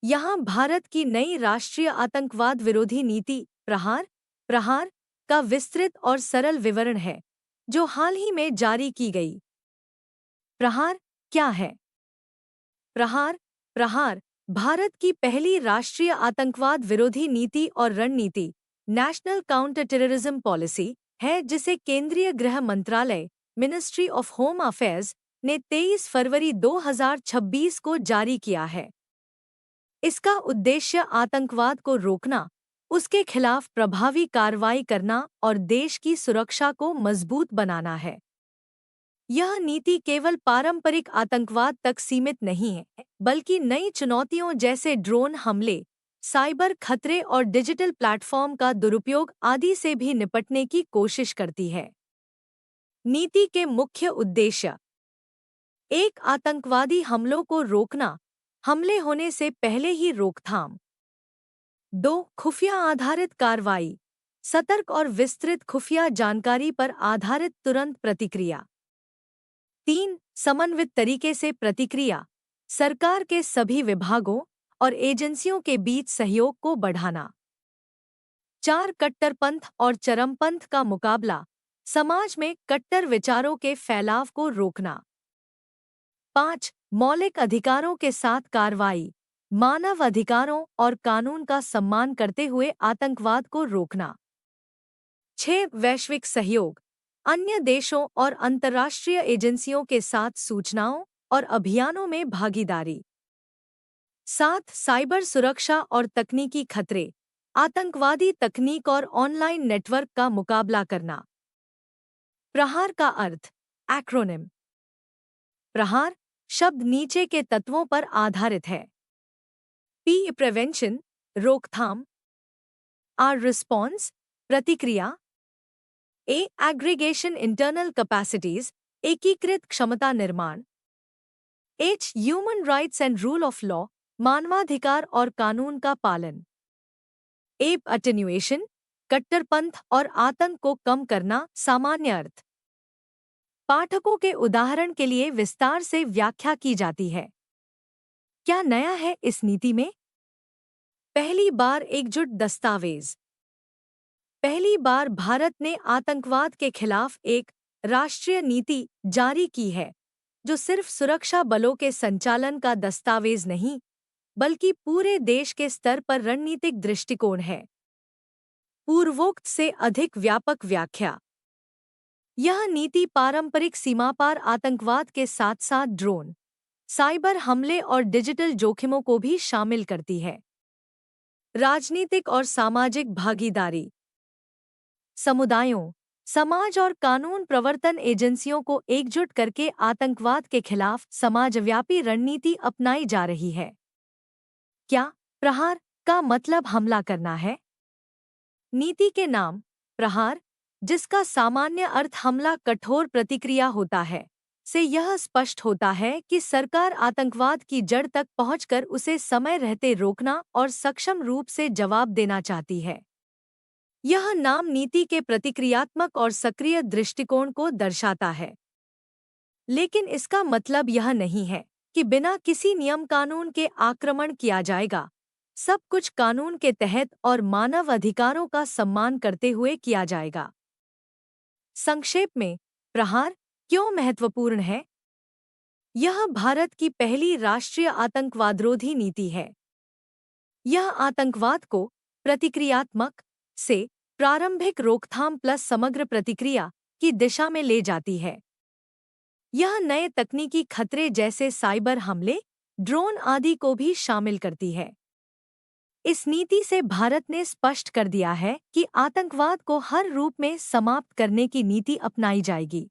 यहाँ भारत की नई राष्ट्रीय आतंकवाद विरोधी नीति प्रहार का विस्तृत और सरल विवरण है, जो हाल ही में जारी की गई। प्रहार क्या है? प्रहार प्रहार भारत की पहली राष्ट्रीय आतंकवाद विरोधी नीति और रणनीति नेशनल काउंटर टेररिज्म पॉलिसी है, जिसे केंद्रीय गृह मंत्रालय मिनिस्ट्री ऑफ होम अफेयर्स ने 23 फरवरी 2026 को जारी किया है। इसका उद्देश्य आतंकवाद को रोकना, उसके खिलाफ प्रभावी कार्रवाई करना और देश की सुरक्षा को मजबूत बनाना है। यह नीति केवल पारंपरिक आतंकवाद तक सीमित नहीं है, बल्कि नई चुनौतियों जैसे ड्रोन हमले, साइबर खतरे और डिजिटल प्लेटफॉर्म का दुरुपयोग आदि से भी निपटने की कोशिश करती है। नीति के मुख्य उद्देश्य: 1. आतंकवादी हमलों को रोकना, हमले होने से पहले ही रोकथाम। 2. खुफिया आधारित कार्रवाई, सतर्क और विस्तृत खुफिया जानकारी पर आधारित तुरंत प्रतिक्रिया। 3. समन्वित तरीके से प्रतिक्रिया, सरकार के सभी विभागों और एजेंसियों के बीच सहयोग को बढ़ाना। 4. कट्टरपंथ और चरमपंथ का मुकाबला, समाज में कट्टर विचारों के फैलाव को रोकना। 5. मौलिक अधिकारों के साथ कार्रवाई, मानव अधिकारों और कानून का सम्मान करते हुए आतंकवाद को रोकना। 6. वैश्विक सहयोग, अन्य देशों और अंतर्राष्ट्रीय एजेंसियों के साथ सूचनाओं और अभियानों में भागीदारी। 7. साइबर सुरक्षा और तकनीकी खतरे, आतंकवादी तकनीक और ऑनलाइन नेटवर्क का मुकाबला करना। प्रहार का अर्थ, एक्रोनिम। प्रहार शब्द नीचे के तत्वों पर आधारित है। P प्रिवेंशन, रोकथाम। R रिस्पॉन्स, प्रतिक्रिया। A एग्रीगेशन इंटरनल कैपेसिटीज, एकीकृत क्षमता निर्माण। H human rights and rule of law, मानवाधिकार और कानून का पालन। A अटेन्युएशन, कट्टरपंथ और आतंक को कम करना, सामान्य अर्थ। पाठकों के उदाहरण के लिए विस्तार से व्याख्या की जाती है। क्या नया है इस नीति में? पहली बार एकजुट दस्तावेज। पहली बार भारत ने आतंकवाद के खिलाफ एक राष्ट्रीय नीति जारी की है, जो सिर्फ सुरक्षा बलों के संचालन का दस्तावेज नहीं, बल्कि पूरे देश के स्तर पर रणनीतिक दृष्टिकोण है। पूर्वोक्त से अधिक व्यापक व्याख्या। यह नीति पारंपरिक सीमापार आतंकवाद के साथ साथ ड्रोन, साइबर हमले और डिजिटल जोखिमों को भी शामिल करती है। राजनीतिक और सामाजिक भागीदारी। समुदायों, समाज और कानून प्रवर्तन एजेंसियों को एकजुट करके आतंकवाद के खिलाफ समाजव्यापी रणनीति अपनाई जा रही है। क्या प्रहार का मतलब हमला करना है? नीति के नाम प्रहार, जिसका सामान्य अर्थ हमला, कठोर प्रतिक्रिया होता है, से यह स्पष्ट होता है कि सरकार आतंकवाद की जड़ तक पहुंचकर उसे समय रहते रोकना और सक्षम रूप से जवाब देना चाहती है। यह नाम नीति के प्रतिक्रियात्मक और सक्रिय दृष्टिकोण को दर्शाता है। लेकिन इसका मतलब यह नहीं है कि बिना किसी नियम कानून के आक्रमण किया जाएगा। सब कुछ कानून के तहत और मानव अधिकारों का सम्मान करते हुए किया जाएगा। संक्षेप में, प्रहार क्यों महत्वपूर्ण है? यह भारत की पहली राष्ट्रीय आतंकवादरोधी नीति है। यह आतंकवाद को प्रतिक्रियात्मक से प्रारंभिक रोकथाम प्लस समग्र प्रतिक्रिया की दिशा में ले जाती है। यह नए तकनीकी खतरे जैसे साइबर हमले, ड्रोन आदि को भी शामिल करती है। इस नीति से भारत ने स्पष्ट कर दिया है कि आतंकवाद को हर रूप में समाप्त करने की नीति अपनाई जाएगी।